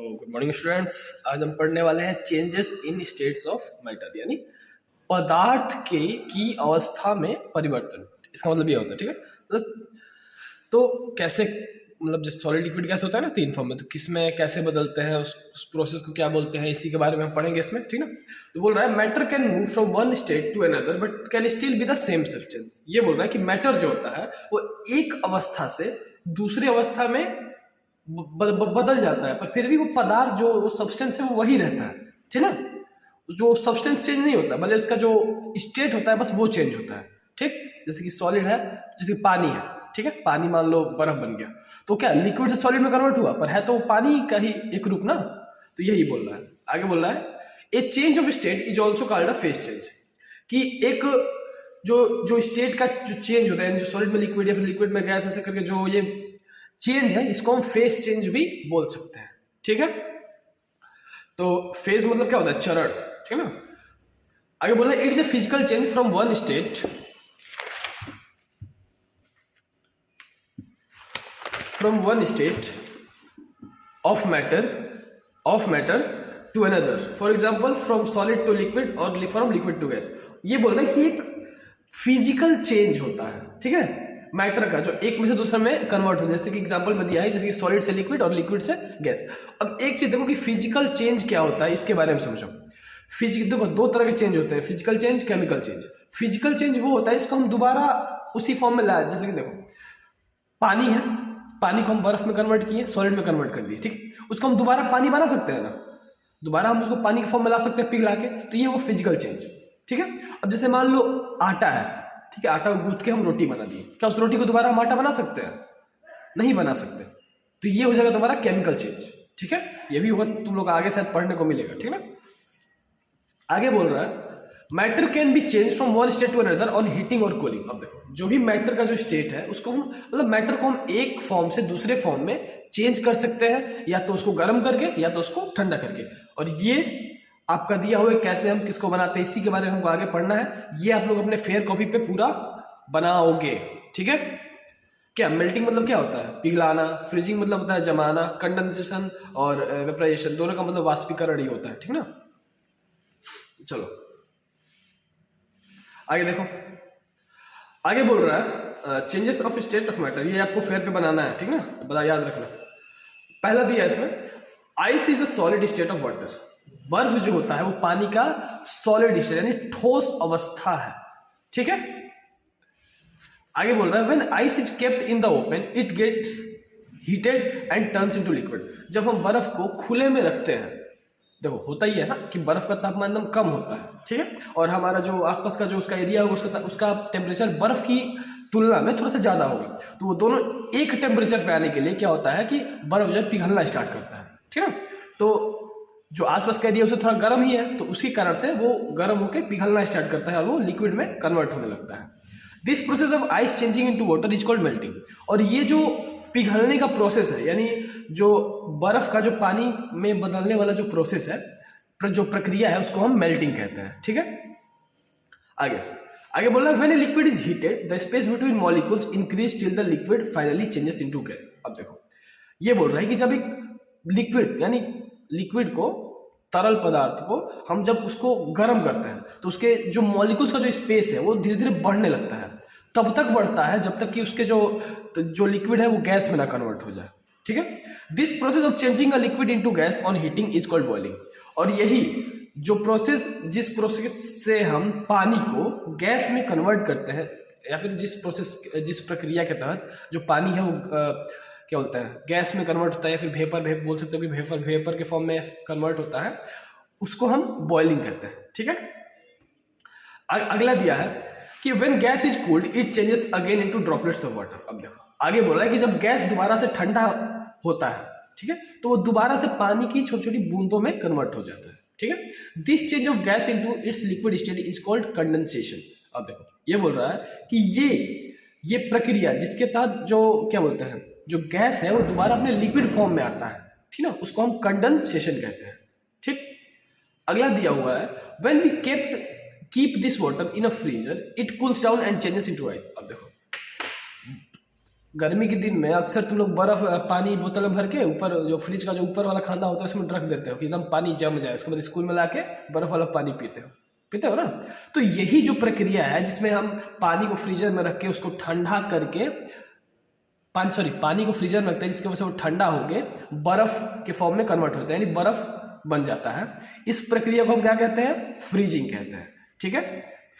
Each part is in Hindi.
Good morning students. आज हम पढ़ने वाले हैं changes in states of matter, यानी पदार्थ के की अवस्था में परिवर्तन। इसका मतलब ये होता है, ठीक है। मतलब तो कैसे, मतलब जैसे सॉलिड लिक्विड कैसे होता है ना तीन फॉर्म में, तो किस में कैसे बदलते हैं, उस प्रोसेस को क्या बोलते हैं, इसी के बारे में हम पढ़ेंगे इसमें, ठीक है। तो बोल रहा है matter can move from one state to another but can still be the same substance. ये बोल रहा है कि मैटर जो होता है वो एक अवस्था से दूसरी अवस्था में बदल जाता है, पर फिर भी वो पदार्थ जो सब्सटेंस है वो वही रहता है, ठीक है ना। जो सब्सटेंस चेंज नहीं होता, भले उसका जो स्टेट होता है बस वो चेंज होता है, ठीक। जैसे कि सॉलिड है, जैसे कि पानी है, ठीक है। पानी मान लो बर्फ बन गया, तो क्या लिक्विड से सॉलिड में कन्वर्ट हुआ, पर है तो पानी का ही एक रूप ना। तो यही बोल रहा है, आगे बोल रहा है ए change of state is also called a phase change, कि एक जो स्टेट का जो चेंज होता है, जो सॉलिड में लिक्विड या फिर लिक्विड में गैस, ऐसे करके जो ये चेंज है इसको हम फेज चेंज भी बोल सकते हैं, ठीक है। तो फेज मतलब क्या होता है, चरण, ठीक है ना। आगे बोला it is a physical change from one state of matter to another, for example from solid to liquid और फ्रॉम लिक्विड टू गैस। ये बोल रहे हैं कि एक फिजिकल चेंज होता है, ठीक है, मैटर का, जो एक में से दूसरे में कन्वर्ट हो, जैसे कि एग्जांपल में दिया है, जैसे कि सॉलिड से लिक्विड और लिक्विड से गैस। अब एक चीज देखो कि फिजिकल चेंज क्या होता है, इसके बारे में समझो। देखो दो तरह के चेंज होते हैं, physical change, chemical change. Physical change वो होता है इसको हम दोबारा उसी फॉर्म में लाए, जैसे कि देखो पानी है, पानी को हम बर्फ में कन्वर्ट किए, सॉलिड में कन्वर्ट कर दिए, ठीक। उसको हम दोबारा पानी बना सकते हैं ना, दोबारा हम उसको पानी के फॉर्म में ला सकते हैं पिघला के, तो ये वो फिजिकल चेंज, ठीक है। अब जैसे मान लो आटा है, ठीक है, आटा गूंथ के हम रोटी बना दिए, क्या उस रोटी को दोबारा हम आटा बना सकते हैं? नहीं बना सकते। तो ये हो जाएगा तुम्हारा केमिकल चेंज, ठीक है। ये भी होगा, तुम लोग आगे शायद पढ़ने को मिलेगा, ठीक है ना। आगे बोल रहा है matter can be change from one state to another on heating और कूलिंग। अब देखो जो भी मैटर का जो स्टेट है उसको हम, मतलब मैटर को हम एक फॉर्म से दूसरे फॉर्म में चेंज कर सकते हैं, या तो उसको गर्म करके या तो उसको ठंडा करके। और ये आपका दिया हुआ है कैसे हम किसको बनाते हैं, इसी के बारे में हमको आगे पढ़ना है। ये आप लोग अपने फेयर कॉपी पे पूरा बनाओगे, ठीक है। क्या मेल्टिंग मतलब क्या होता है, पिघलाना। फ्रीजिंग मतलब होता है जमाना। कंडेंसेशन और वेपराइजेशन दोनों का मतलब वाष्पीकरण ही होता है, ठीक ना। चलो आगे देखो, आगे बोल रहा है changes of state of matter. ये आपको फेयर पे बनाना है, ठीक ना, बता याद रखना। पहला दिया इसमें ice is a solid state of water. बर्फ जो होता है वो पानी का सॉलिड स्टेट यानी ठोस अवस्था है, ठीक है। आगे बोल रहा है when ice is kept in the open it gets heated and turns into liquid. जब हम बर्फ को खुले में रखते हैं, देखो होता ही है ना कि बर्फ का तापमान एकदम कम होता है, ठीक है, और हमारा जो आसपास का जो उसका एरिया होगा उसका टेम्परेचर बर्फ की तुलना में थोड़ा सा ज़्यादा होगा। तो वो दोनों एक टेम्परेचर पे आने के लिए क्या होता है कि बर्फ जो है पिघलना स्टार्ट करता है, ठीक है। तो जो आसपास का एरिया उसे थोड़ा गर्म ही है, तो उसी कारण से वो गर्म होकर पिघलना स्टार्ट करता है और वो लिक्विड में कन्वर्ट होने लगता है। This process of ice changing into water is called melting. और ये जो पिघलने का प्रोसेस है, यानी जो बर्फ का जो पानी में बदलने वाला जो प्रोसेस है, जो प्रक्रिया है, उसको हम मेल्टिंग कहते हैं, ठीक है। आगे बोल रहा है when a liquid is heated the space between molecules increase till the liquid finally changes into gas. अब देखो ये बोल रहा है कि जब एक लिक्विड यानी लिक्विड को, तरल पदार्थ को हम जब उसको गर्म करते हैं तो उसके जो मॉलिक्यूल्स का जो स्पेस है वो धीरे धीरे बढ़ने लगता है। तब तक बढ़ता है जब तक कि उसके जो लिक्विड है वो गैस में ना कन्वर्ट हो जाए, ठीक है। This process of changing a liquid into gas on heating is called boiling. और यही जो प्रोसेस, जिस प्रोसेस से हम पानी को गैस में कन्वर्ट करते हैं, या फिर जिस प्रक्रिया के तहत जो पानी है वो क्या बोलता है गैस में कन्वर्ट होता है, या फिर वेपर बोल सकते हो कि वेपर के फॉर्म में कन्वर्ट होता है, उसको हम बॉइलिंग कहते हैं, ठीक है। अगला दिया है कि when gas is cooled it changes again into droplets of water. अब देखो आगे बोल रहा है कि जब गैस दोबारा से ठंडा होता है, ठीक है, तो वो दोबारा से पानी की छोटी छोटी बूंदों में कन्वर्ट हो जाता है, ठीक है। This change of gas into its liquid state is called condensation. अब देखो ये बोल रहा है कि ये प्रक्रिया जिसके तहत जो क्या बोलते हैं जो गैस है वो दोबारा अपने लिक्विड फॉर्म में आता है, ठीक ना, उसको हम कंडेंसेशन कहते हैं, ठीक। अगला दिया हुआ है when we keep this water in a freezer it cools down and changes into ice. अब देखो गर्मी के दिन में अक्सर तुम लोग बर्फ पानी बोतल में भर के ऊपर जो फ्रिज का जो ऊपर वाला खाना होता है उसमें रख देते हो कि एकदम पानी जम जाए, उसके बाद स्कूल में लाके बर्फ वाला पानी पीते हो ना। तो यही जो प्रक्रिया है जिसमें हम पानी को फ्रीजर में रख के उसको ठंडा करके पानी को फ्रीजर में रखते हैं, जिसकी वजह से वो ठंडा होके बर्फ के फॉर्म में कन्वर्ट होता है, यानी बर्फ बन जाता है। इस प्रक्रिया को हम क्या कहते हैं? फ्रीजिंग कहते हैं। ठीक है,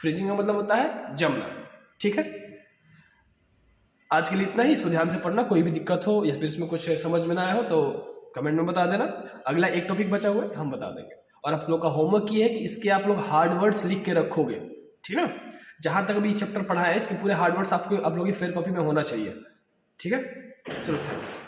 फ्रीजिंग का मतलब होता है जमना। ठीक है, आज के लिए इतना ही। इसको ध्यान से पढ़ना, कोई भी दिक्कत हो या फिर इसमें कुछ समझ में ना आया हो तो कमेंट में बता देना। अगला एक टॉपिक बचा हुआ है, हम बता देंगे। और आप लोग का होमवर्क ये है कि इसके आप लोग हार्ड वर्ड्स लिख के रखोगे, ठीक है। जहां तक अभी चैप्टर पढ़ा है इसके पूरे हार्ड वर्ड्स आप लोगों की फेयर कॉपी में होना चाहिए, ठीक है। चलो, थैंक्स।